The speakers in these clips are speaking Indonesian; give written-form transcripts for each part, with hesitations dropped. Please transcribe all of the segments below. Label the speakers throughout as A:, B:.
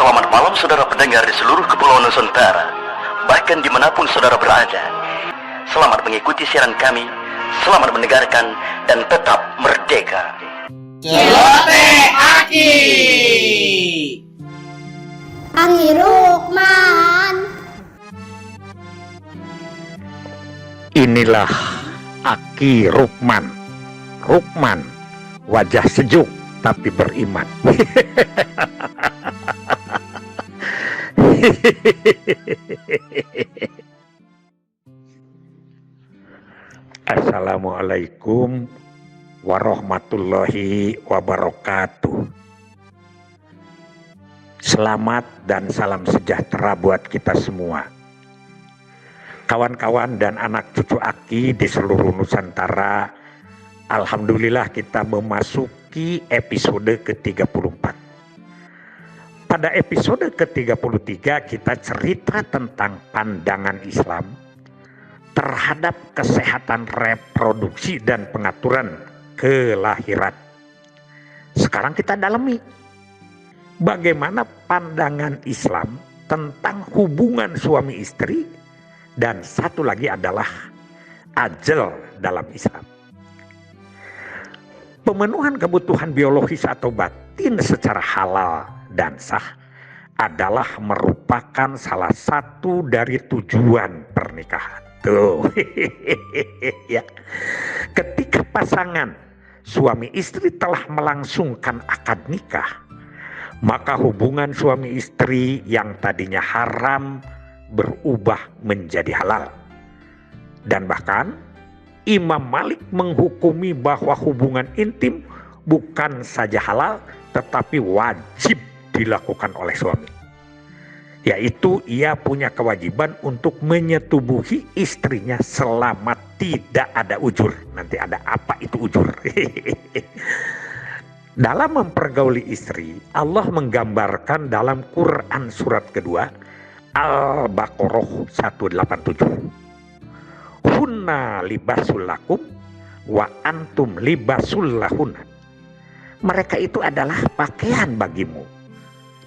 A: Selamat malam saudara pendengar di seluruh kepulauan Nusantara, bahkan dimanapun saudara berada. Selamat mengikuti siaran kami, selamat mendengarkan, dan tetap merdeka.
B: Celoteh Aki.
C: Aki Rukman.
D: Inilah Aki Rukman. Rukman, wajah sejuk tapi beriman. Assalamualaikum warahmatullahi wabarakatuh. Selamat dan salam sejahtera buat kita semua. Kawan-kawan dan anak cucu Aki di seluruh Nusantara, alhamdulillah kita memasuki episode ke-34. Pada episode ke-33 kita cerita tentang pandangan Islam terhadap kesehatan reproduksi dan pengaturan kelahiran. Sekarang kita dalami bagaimana pandangan Islam tentang hubungan suami istri, dan satu lagi adalah ajal dalam Islam. Pemenuhan kebutuhan biologis atau batin secara halal dan sah adalah merupakan salah satu dari tujuan pernikahan. Tuh, ya. Ketika pasangan suami istri telah melangsungkan akad nikah, maka hubungan suami istri yang tadinya haram berubah menjadi halal. Dan bahkan Imam Malik menghukumi bahwa hubungan intim bukan saja halal tetapi wajib dilakukan oleh suami, yaitu ia punya kewajiban untuk menyetubuhi istrinya selama tidak ada ujur. Nanti ada apa itu ujur? Dalam mempergauli istri, Allah menggambarkan dalam Quran surat kedua Al-Baqarah 187. Hunna libasul lakum wa antum libasul lahunna. Mereka itu adalah pakaian bagimu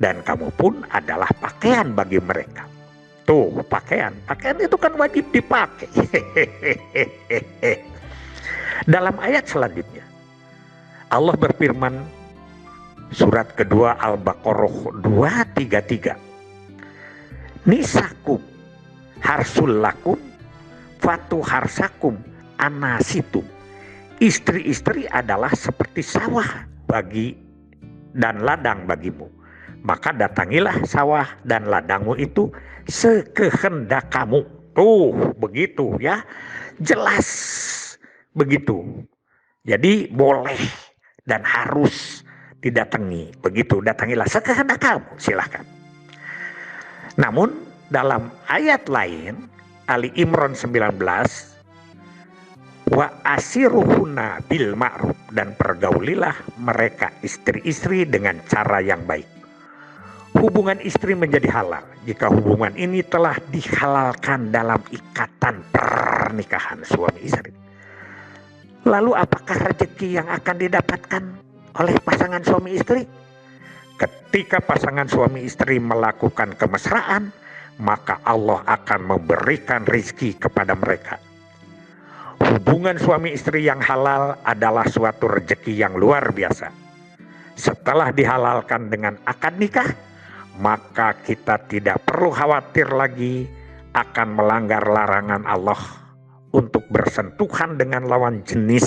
D: dan kamu pun adalah pakaian bagi mereka. Tuh, pakaian itu kan wajib dipakai. Dalam ayat selanjutnya Allah berfirman, surat kedua Al-Baqarah 233. Nisakum harsul lakum fatu harsakum anasitum. Istri-istri adalah seperti sawah bagi dan ladang bagimu. Maka datangilah sawah dan ladangmu itu sekehendak kamu. Tuh, begitu ya. Jelas begitu. Jadi boleh dan harus didatangi. Begitu, datangilah sekehendak kamu. Silahkan. Namun dalam ayat lain, Ali Imran 19, wa asiruhuna bil ma'ruf, dan pergaulilah mereka istri-istri dengan cara yang baik. Hubungan istri menjadi halal jika hubungan ini telah dihalalkan dalam ikatan pernikahan suami istri. Lalu apakah rezeki yang akan didapatkan oleh pasangan suami istri? Ketika pasangan suami istri melakukan kemesraan, maka Allah akan memberikan rezeki kepada mereka. Hubungan suami istri yang halal adalah suatu rezeki yang luar biasa. Setelah dihalalkan dengan akad nikah, maka kita tidak perlu khawatir lagi akan melanggar larangan Allah untuk bersentuhan dengan lawan jenis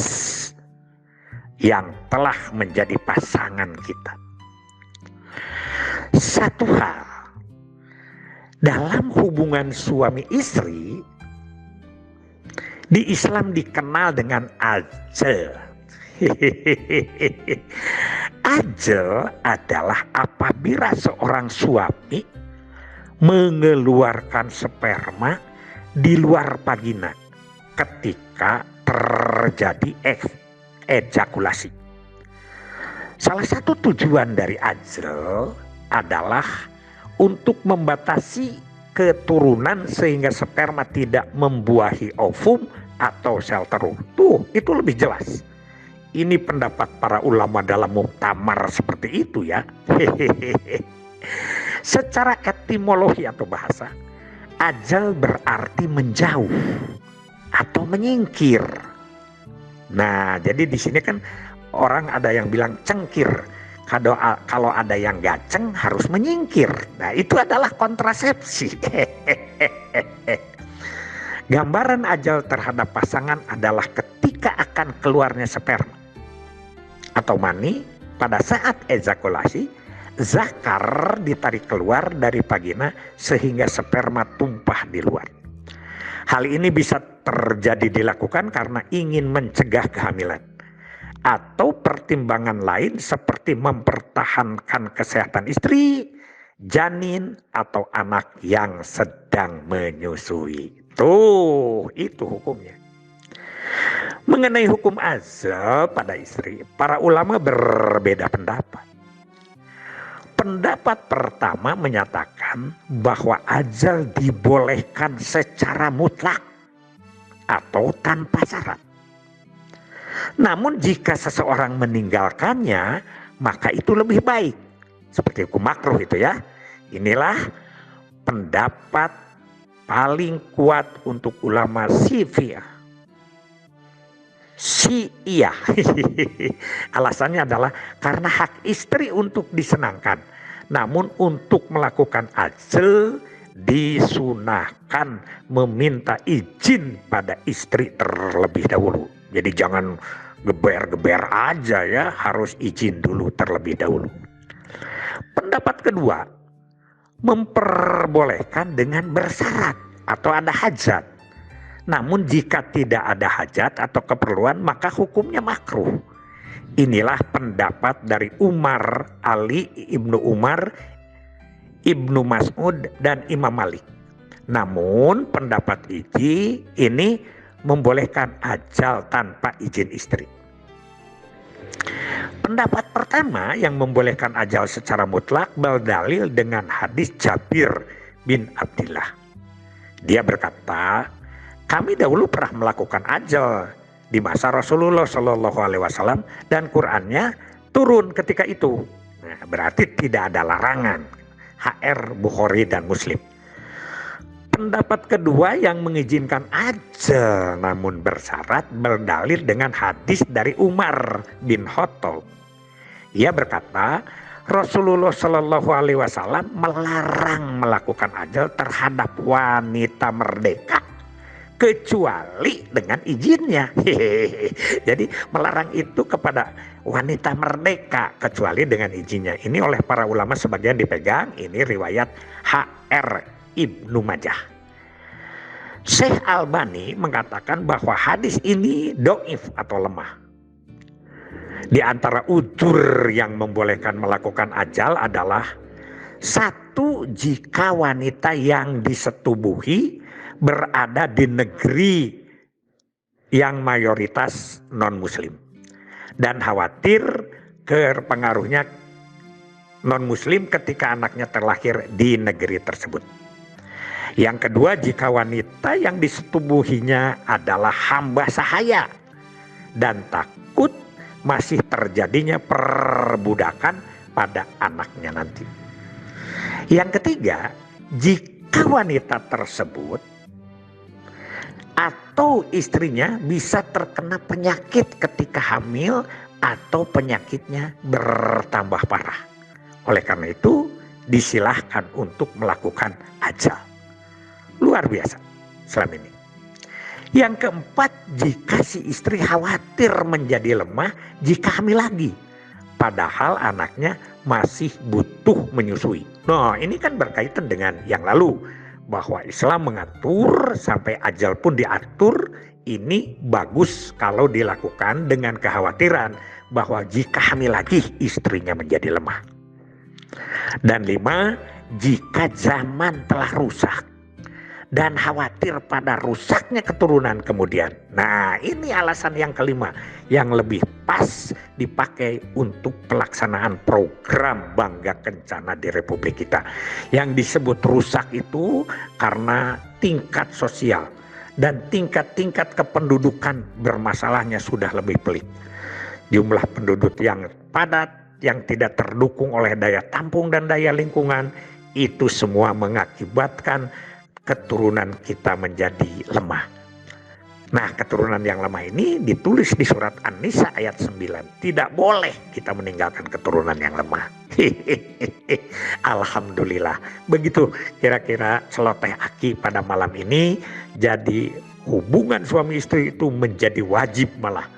D: yang telah menjadi pasangan kita. Satu hal, dalam hubungan suami istri di Islam dikenal dengan ajal. Ajal adalah apabila seorang suami mengeluarkan sperma di luar vagina ketika terjadi ejakulasi. Salah satu tujuan dari ajal adalah untuk membatasi keturunan sehingga sperma tidak membuahi ovum atau sel telur. Tuh, itu lebih jelas. Ini pendapat para ulama dalam muktamar seperti itu ya. Secara etimologi atau bahasa, ajal berarti menjauh atau menyingkir. Nah, jadi di sini kan orang ada yang bilang cengkir. Kalau ada yang gaceng harus menyingkir. Nah, itu adalah kontrasepsi. Gambaran ajal terhadap pasangan adalah ketika akan keluarnya sperma atau mani pada saat ejakulasi, zakar ditarik keluar dari vagina sehingga sperma tumpah di luar. Hal ini bisa dilakukan karena ingin mencegah kehamilan atau pertimbangan lain seperti mempertahankan kesehatan istri, janin, atau anak yang sedang menyusui. Tuh, itu hukumnya. Mengenai hukum azal pada istri, para ulama berbeda pendapat. Pendapat pertama menyatakan bahwa azal dibolehkan secara mutlak atau tanpa syarat. Namun jika seseorang meninggalkannya, maka itu lebih baik. Seperti hukum makruh itu ya. Inilah pendapat paling kuat untuk ulama Syiah. Alasannya adalah karena hak istri untuk disenangkan. Namun untuk melakukan ajal disunahkan meminta izin pada istri terlebih dahulu. Jadi jangan geber-geber aja ya, harus izin dulu terlebih dahulu. Pendapat kedua, memperbolehkan dengan bersyarat atau ada hajat. Namun jika tidak ada hajat atau keperluan maka hukumnya makruh. Inilah pendapat dari Umar, Ali, Ibnu Umar, Ibnu Mas'ud, dan Imam Malik. Namun pendapat ini membolehkan ajal tanpa izin istri. Pendapat pertama yang membolehkan ajal secara mutlak berdalil dengan hadis Jabir bin Abdillah. Dia berkata, kami dahulu pernah melakukan ajal di masa Rasulullah Shallallahu Alaihi Wasallam dan Qur'annya turun ketika itu. Nah, berarti tidak ada larangan. HR Bukhari dan Muslim. Pendapat kedua yang mengizinkan ajal namun bersyarat berdalil dengan hadis dari Umar bin Khattab. Ia berkata, Rasulullah Shallallahu Alaihi Wasallam melarang melakukan ajal terhadap wanita merdeka kecuali dengan izinnya. Jadi melarang itu kepada wanita merdeka kecuali dengan izinnya. Ini oleh para ulama sebagian dipegang. Ini riwayat HR Ibnu Majah. Syekh Albani mengatakan bahwa hadis ini dhaif atau lemah. Di antara udzur yang membolehkan melakukan ajal adalah satu, jika wanita yang disetubuhi berada di negeri yang mayoritas non-muslim dan khawatir terpengaruhnya non-muslim ketika anaknya terlahir di negeri tersebut. Yang kedua, jika wanita yang disetubuhinya adalah hamba sahaya dan takut masih terjadinya perbudakan pada anaknya nanti. Yang ketiga, jika wanita tersebut atau istrinya bisa terkena penyakit ketika hamil atau penyakitnya bertambah parah. Oleh karena itu disilahkan untuk melakukan ajal. Luar biasa selama ini. Yang keempat, jika si istri khawatir menjadi lemah jika hamil lagi, padahal anaknya masih butuh menyusui. Nah, ini kan berkaitan dengan yang lalu, bahwa Islam mengatur sampai ajal pun diatur. Ini bagus kalau dilakukan dengan kekhawatiran bahwa jika hamil lagi istrinya menjadi lemah. Dan 5, jika zaman telah rusak dan khawatir pada rusaknya keturunan kemudian. Nah, ini alasan yang kelima yang lebih pas dipakai untuk pelaksanaan program Bangga Kencana di Republik kita. Yang disebut rusak itu karena tingkat sosial dan tingkat-tingkat kependudukan bermasalahnya sudah lebih pelik. Jumlah penduduk yang padat, yang tidak terdukung oleh daya tampung dan daya lingkungan, itu semua mengakibatkan keturunan kita menjadi lemah. Nah, keturunan yang lemah ini ditulis di surat An-Nisa ayat 9. Tidak boleh kita meninggalkan keturunan yang lemah. Alhamdulillah. Begitu kira-kira celoteh Aki pada malam ini. Jadi hubungan suami istri itu menjadi wajib malah.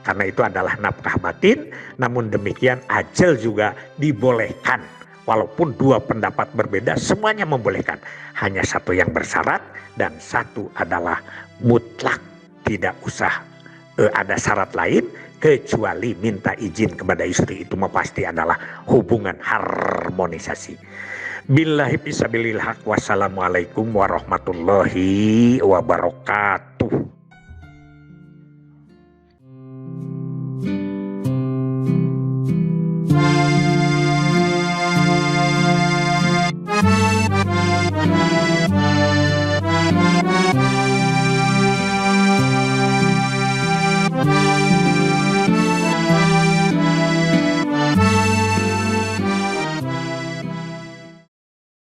D: Karena itu adalah nafkah batin. Namun demikian ajal juga dibolehkan. Walaupun dua pendapat berbeda, semuanya membolehkan. Hanya satu yang bersyarat dan satu adalah mutlak. Tidak usah ada syarat lain kecuali minta izin kepada istri. Itu mah pasti adalah hubungan harmonisasi. Billahi fisabilil haq. Wassalamualaikum warahmatullahi wabarakatuh.